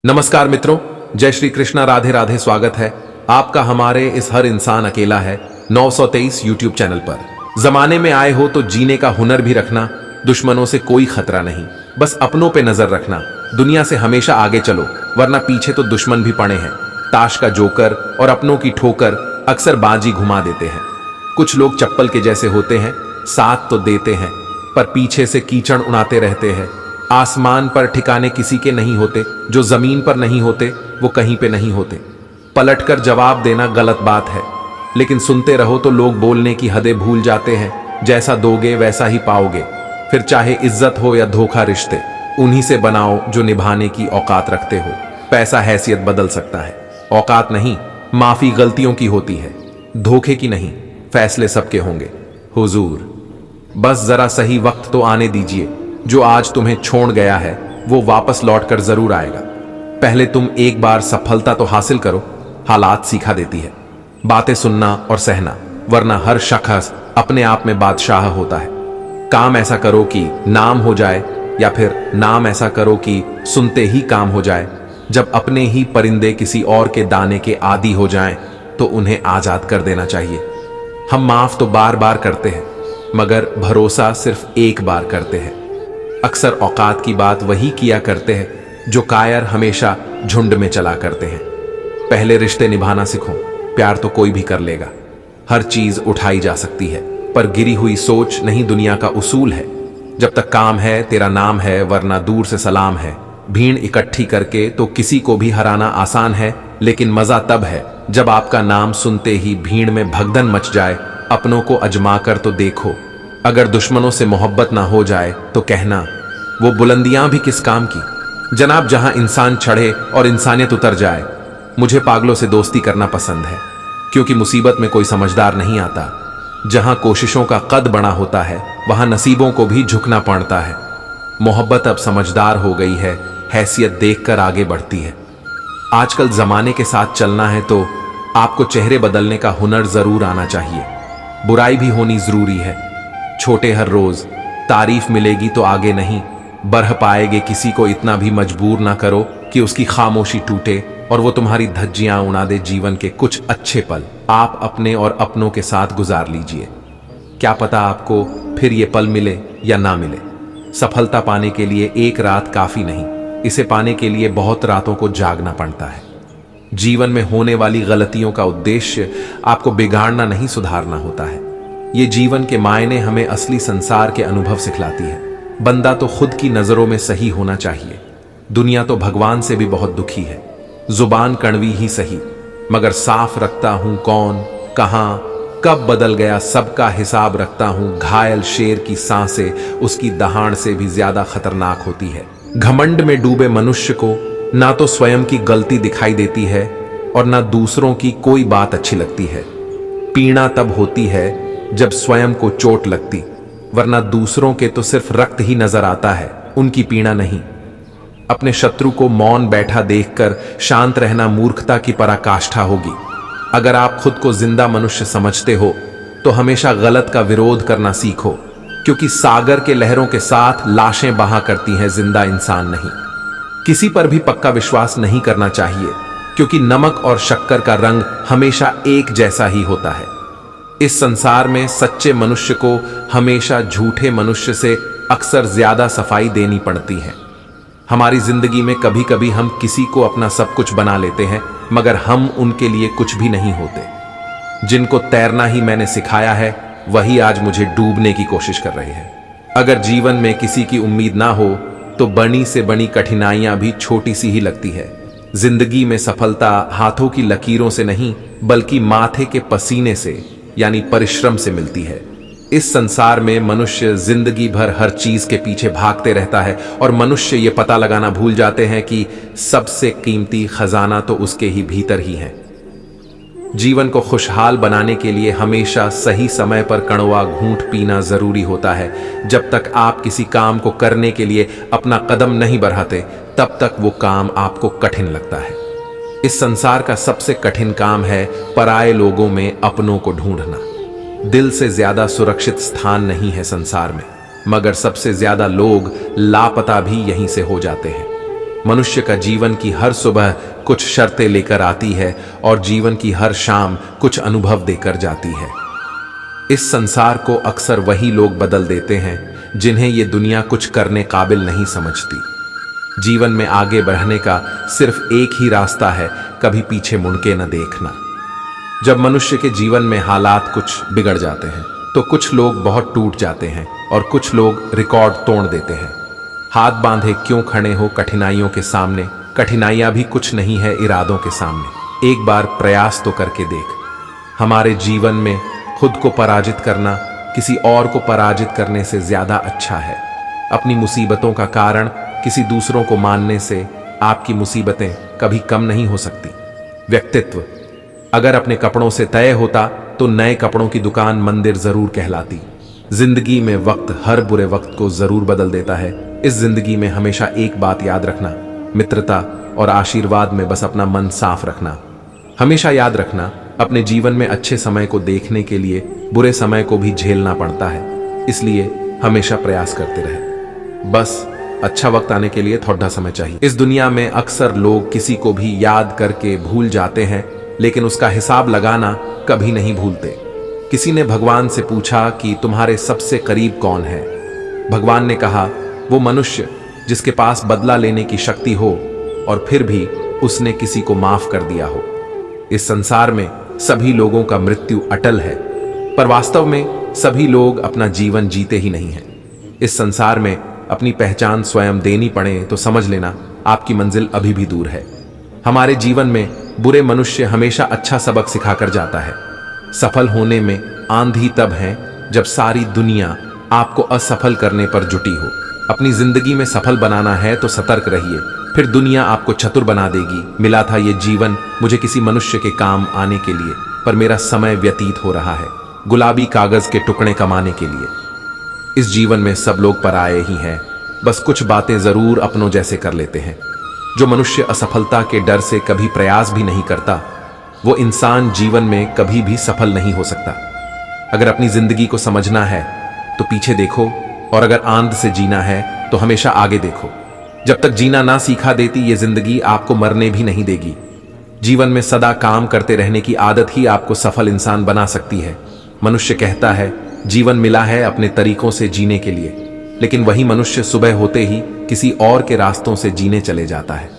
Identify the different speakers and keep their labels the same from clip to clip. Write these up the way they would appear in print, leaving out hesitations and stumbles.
Speaker 1: नमस्कार मित्रों, जय श्री कृष्णा, राधे राधे। स्वागत है आपका हमारे इस हर इंसान अकेला है 923 यूट्यूब चैनल पर। जमाने में आए हो तो जीने का हुनर भी रखना, दुश्मनों से कोई खतरा नहीं, बस अपनों पे नजर रखना। दुनिया से हमेशा आगे चलो, वरना पीछे तो दुश्मन भी पड़े हैं। ताश का जोकर और अपनों की ठोकर अक्सर बाजी घुमा देते हैं। कुछ लोग चप्पल के जैसे होते हैं, साथ तो देते हैं पर पीछे से कीचड़ उड़ाते रहते हैं। आसमान पर ठिकाने किसी के नहीं होते, जो जमीन पर नहीं होते वो कहीं पे नहीं होते। पलटकर जवाब देना गलत बात है, लेकिन सुनते रहो तो लोग बोलने की हदें भूल जाते हैं। जैसा दोगे वैसा ही पाओगे। फिर चाहे इज्जत हो या धोखा, रिश्ते उन्हीं से बनाओ जो निभाने की औकात रखते हो। पैसा हैसियत बदल सकता है, औकात नहीं। माफी गलतियों की होती है, धोखे की नहीं। फैसले सबके होंगे हुजूर, बस जरा सही वक्त तो आने दीजिए। जो आज तुम्हें छोड़ गया है वो वापस लौट कर जरूर आएगा। पहले तुम एक बार सफलता तो हासिल करो, हालात सिखा देती है। बातें सुनना और सहना, वरना हर शख्स अपने आप में बादशाह होता है। काम ऐसा करो कि नाम हो जाए, या फिर नाम ऐसा करो कि सुनते ही काम हो जाए। जब अपने ही परिंदे किसी और के दाने के आदी हो जाएं, तो उन्हें आजाद कर देना चाहिए। हम माफ तो बार बार करते हैं, मगर भरोसा सिर्फ एक बार करते हैं। अक्सर औकात की बात वही किया करते हैं जो कायर हमेशा झुंड में चला करते हैं। पहले रिश्ते निभाना सीखो, प्यार तो कोई भी कर लेगा। हर चीज उठाई जा सकती है, पर गिरी हुई सोच नहीं दुनिया का उसूल है। जब तक काम है तेरा नाम है, वरना दूर से सलाम है। भीड़ इकट्ठी करके तो किसी को भी हराना आसान है, लेकिन मजा तब है जब आपका नाम सुनते ही भीड़ में भगदड़ मच जाए। अपनों को अजमा कर तो देखो। अगर दुश्मनों से मोहब्बत ना हो जाए तो कहना वो बुलंदियां भी किस काम की। जनाब, जहां इंसान चढ़े और इंसानियत उतर जाए। मुझे पागलों से दोस्ती करना पसंद है, क्योंकि मुसीबत में कोई समझदार नहीं आता। जहां कोशिशों का कद बड़ा होता है, वहां नसीबों को भी झुकना पड़ता है। मोहब्बत अब समझदार हो गई है, हैसियत देखकर आगे बढ़ती है। आजकल जमाने के साथ चलना है तो आपको चेहरे बदलने का हुनर जरूर आना चाहिए। बुराई भी होनी जरूरी है। छोटे हर रोज तारीफ मिलेगी तो आगे नहीं बढ़ पाएगे। किसी को इतना भी मजबूर ना करो कि उसकी खामोशी टूटे और वो तुम्हारी धज्जियां उड़ा दे। जीवन के कुछ अच्छे पल आप अपने और अपनों के साथ गुजार लीजिए। क्या पता आपको फिर ये पल मिले या ना मिले। सफलता पाने के लिए एक रात काफी नहीं, इसे पाने के लिए बहुत रातों को जागना पड़ता है। जीवन में होने वाली गलतियों का उद्देश्य आपको बिगाड़ना नहीं, सुधारना होता है। ये जीवन के मायने हमें असली संसार के अनुभव सिखलाती है। बंदा तो खुद की नजरों में सही होना चाहिए। दुनिया तो भगवान से भी बहुत दुखी है। जुबान कड़वी ही सही, मगर साफ रखता हूं कौन, कहां, कब बदल गया सबका हिसाब रखता हूं। घायल शेर की सांसें उसकी दहाड़ से भी ज्यादा खतरनाक होती है। घमंड में डूबे मनुष्य को ना तो स्वयं की गलती दिखाई देती है और ना दूसरों की कोई बात अच्छी लगती है। पीड़ा तब होती है जब स्वयं को चोट लगती, वरना दूसरों के तो सिर्फ रक्त ही नजर आता है, उनकी पीड़ा नहीं। अपने शत्रु को मौन बैठा देखकर शांत रहना मूर्खता की पराकाष्ठा होगी। अगर आप खुद को जिंदा मनुष्य समझते हो तो हमेशा गलत का विरोध करना सीखो, क्योंकि सागर के लहरों के साथ लाशें बहा करती हैं, जिंदा इंसान नहीं। किसी पर भी पक्का विश्वास नहीं करना चाहिए, क्योंकि नमक और शक्कर का रंग हमेशा एक जैसा ही होता है। इस संसार में सच्चे मनुष्य को हमेशा झूठे मनुष्य से अक्सर ज्यादा सफाई देनी पड़ती है। हमारी जिंदगी में कभी कभी हम किसी को अपना सब कुछ बना लेते हैं, मगर हम उनके लिए कुछ भी नहीं होते। जिनको तैरना ही मैंने सिखाया है, वही आज मुझे डूबने की कोशिश कर रहे हैं। अगर जीवन में किसी की उम्मीद ना हो तो बड़ी से बड़ी कठिनाइयां भी छोटी सी ही लगती है। जिंदगी में सफलता हाथों की लकीरों से नहीं, बल्कि माथे के पसीने से यानी परिश्रम से मिलती है। इस संसार में मनुष्य जिंदगी भर हर चीज के पीछे भागते रहता है, और मनुष्य ये पता लगाना भूल जाते हैं कि सबसे कीमती खजाना तो उसके ही भीतर ही है। जीवन को खुशहाल बनाने के लिए हमेशा सही समय पर कड़वा घूंट पीना जरूरी होता है। जब तक आप किसी काम को करने के लिए अपना कदम नहीं बढ़ाते, तब तक वो काम आपको कठिन लगता है। इस संसार का सबसे कठिन काम है पराये लोगों में अपनों को ढूंढना। दिल से ज्यादा सुरक्षित स्थान नहीं है संसार में, मगर सबसे ज्यादा लोग लापता भी यहीं से हो जाते हैं। मनुष्य का जीवन की हर सुबह कुछ शर्तें लेकर आती है और जीवन की हर शाम कुछ अनुभव देकर जाती है। इस संसार को अक्सर वही लोग बदल देते हैं जिन्हें ये दुनिया कुछ करने काबिल नहीं समझती। जीवन में आगे बढ़ने का सिर्फ एक ही रास्ता है, कभी पीछे मुड़ के न देखना। जब मनुष्य के जीवन में हालात कुछ बिगड़ जाते हैं तो कुछ लोग बहुत टूट जाते हैं और कुछ लोग रिकॉर्ड तोड़ देते हैं। हाथ बांधे क्यों खड़े हो कठिनाइयों के सामने, कठिनाइयां भी कुछ नहीं है इरादों के सामने। एक बार प्रयास तो करके देख। हमारे जीवन में खुद को पराजित करना किसी और को पराजित करने से ज्यादा अच्छा है। अपनी मुसीबतों का कारण किसी दूसरों को मानने से आपकी मुसीबतें कभी कम नहीं हो सकती। व्यक्तित्व अगर अपने कपड़ों से तय होता तो नए कपड़ों की दुकान मंदिर जरूर कहलाती। जिंदगी में वक्त हर बुरे वक्त को जरूर बदल देता है। इस जिंदगी में हमेशा एक बात याद रखना, मित्रता और आशीर्वाद में बस अपना मन साफ रखना। हमेशा याद रखना, अपने जीवन में अच्छे समय को देखने के लिए बुरे समय को भी झेलना पड़ता है, इसलिए हमेशा प्रयास करते रहे। बस अच्छा वक्त आने के लिए थोड़ा समय चाहिए। इस दुनिया में अक्सर लोग किसी को भी याद करके भूल जाते हैं, लेकिन उसका हिसाब लगाना कभी नहीं भूलते। किसी ने भगवान से पूछा कि तुम्हारे सबसे करीब कौन है? भगवान ने कहा, वो मनुष्य जिसके पास बदला लेने की शक्ति हो और फिर भी उसने किसी को माफ कर दिया हो। इस संसार में सभी लोगों का मृत्यु अटल है, पर वास्तव में सभी लोग अपना जीवन जीते ही नहीं हैं। इस संसार में अपनी पहचान स्वयं देनी पड़े तो समझ लेना आपकी मंजिल अभी भी दूर है। हमारे जीवन में बुरे मनुष्य हमेशा अच्छा सबक सिखाकर जाता है। सफल होने में आंधी तब है जब सारी दुनिया आपको असफल करने पर जुटी हो। अपनी जिंदगी में सफल बनाना है तो सतर्क रहिए, फिर दुनिया आपको चतुर बना देगी। मिला था ये जीवन मुझे किसी मनुष्य के काम आने के लिए, पर मेरा समय व्यतीत हो रहा है गुलाबी कागज के टुकड़े कमाने के लिए। इस जीवन में सब लोग पराये ही हैं, बस कुछ बातें जरूर अपनों जैसे कर लेते हैं। जो मनुष्य असफलता के डर से कभी प्रयास भी नहीं करता, वो इंसान जीवन में कभी भी सफल नहीं हो सकता। अगर अपनी जिंदगी को समझना है तो पीछे देखो, और अगर आंध से जीना है तो हमेशा आगे देखो। जब तक जीना ना सीखा देती ये जिंदगी आपको मरने भी नहीं देगी। जीवन में सदा काम करते रहने की आदत ही आपको सफल इंसान बना सकती है। मनुष्य कहता है जीवन मिला है अपने तरीकों से जीने के लिए, लेकिन वही मनुष्य सुबह होते ही किसी और के रास्तों से जीने चले जाता है।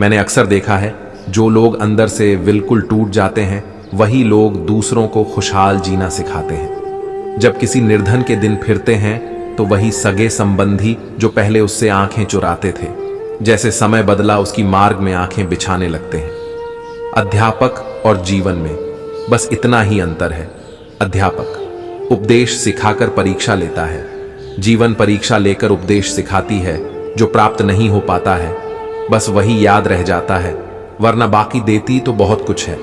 Speaker 1: मैंने अक्सर देखा है जो लोग अंदर से बिल्कुल टूट जाते हैं वही लोग दूसरों को खुशहाल जीना सिखाते हैं। जब किसी निर्धन के दिन फिरते हैं तो वही सगे संबंधी जो पहले उससे आंखें चुराते थे, जैसे समय बदला उसकी मार्ग में आंखें बिछाने लगते हैं। अध्यापक और जीवन में बस इतना ही अंतर है। अध्यापक उपदेश सिखाकर परीक्षा लेता है, जीवन परीक्षा लेकर उपदेश सिखाती है। जो प्राप्त नहीं हो पाता है बस वही याद रह जाता है, वरना बाकी देती तो बहुत कुछ है।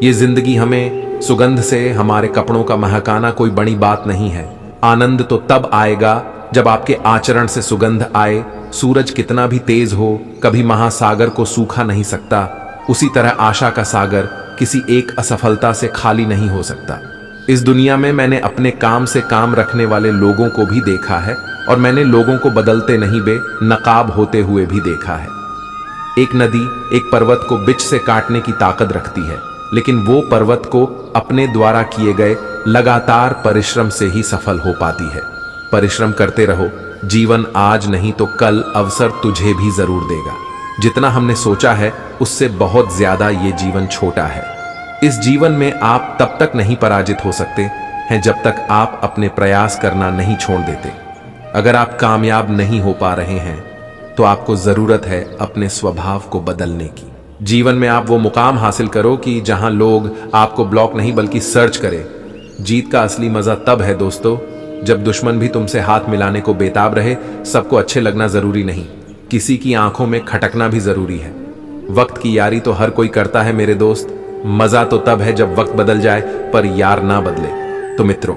Speaker 1: ये जिंदगी हमें सुगंध से हमारे कपड़ों का महकाना कोई बड़ी बात नहीं है। आनंद तो तब आएगा जब आपके आचरण से सुगंध आए। सूरज कितना भी तेज हो कभी महासागर को सूखा नहीं सकता, उसी तरह आशा का सागर किसी एक असफलता से खाली नहीं हो सकता। इस दुनिया में मैंने अपने काम से काम रखने वाले लोगों को भी देखा है और मैंने लोगों को बदलते नहीं बे नकाब होते हुए भी देखा है। एक नदी एक पर्वत को बिच से काटने की ताकत रखती है, लेकिन वो पर्वत को अपने द्वारा किए गए लगातार परिश्रम से ही सफल हो पाती है। परिश्रम करते रहो, जीवन आज नहीं तो कल अवसर तुझे भी जरूर देगा। जितना हमने सोचा है उससे बहुत ज्यादा ये जीवन छोटा है। इस जीवन में आप तब तक नहीं पराजित हो सकते हैं जब तक आप अपने प्रयास करना नहीं छोड़ देते। अगर आप कामयाब नहीं हो पा रहे हैं तो आपको जरूरत है अपने स्वभाव को बदलने की। जीवन में आप वो मुकाम हासिल करो कि जहां लोग आपको ब्लॉक नहीं बल्कि सर्च करें। जीत का असली मजा तब है दोस्तों जब दुश्मन भी तुमसे हाथ मिलाने को बेताब रहे। सबको अच्छे लगना जरूरी नहीं, किसी की आंखों में खटकना भी जरूरी है। वक्त की यारी तो हर कोई करता है मेरे दोस्त, मजा तो तब है जब वक्त बदल जाए पर यार ना बदले। तो मित्रों,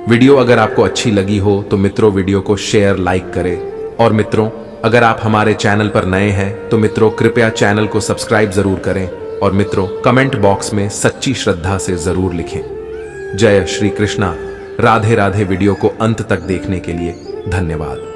Speaker 1: वीडियो अगर आपको अच्छी लगी हो तो मित्रों वीडियो को शेयर लाइक करें। और मित्रों, अगर आप हमारे चैनल पर नए हैं तो मित्रों कृपया चैनल को सब्सक्राइब जरूर करें। और मित्रों कमेंट बॉक्स में सच्ची श्रद्धा से जरूर लिखें जय श्री कृष्णा। राधे राधे। वीडियो को अंत तक देखने के लिए धन्यवाद।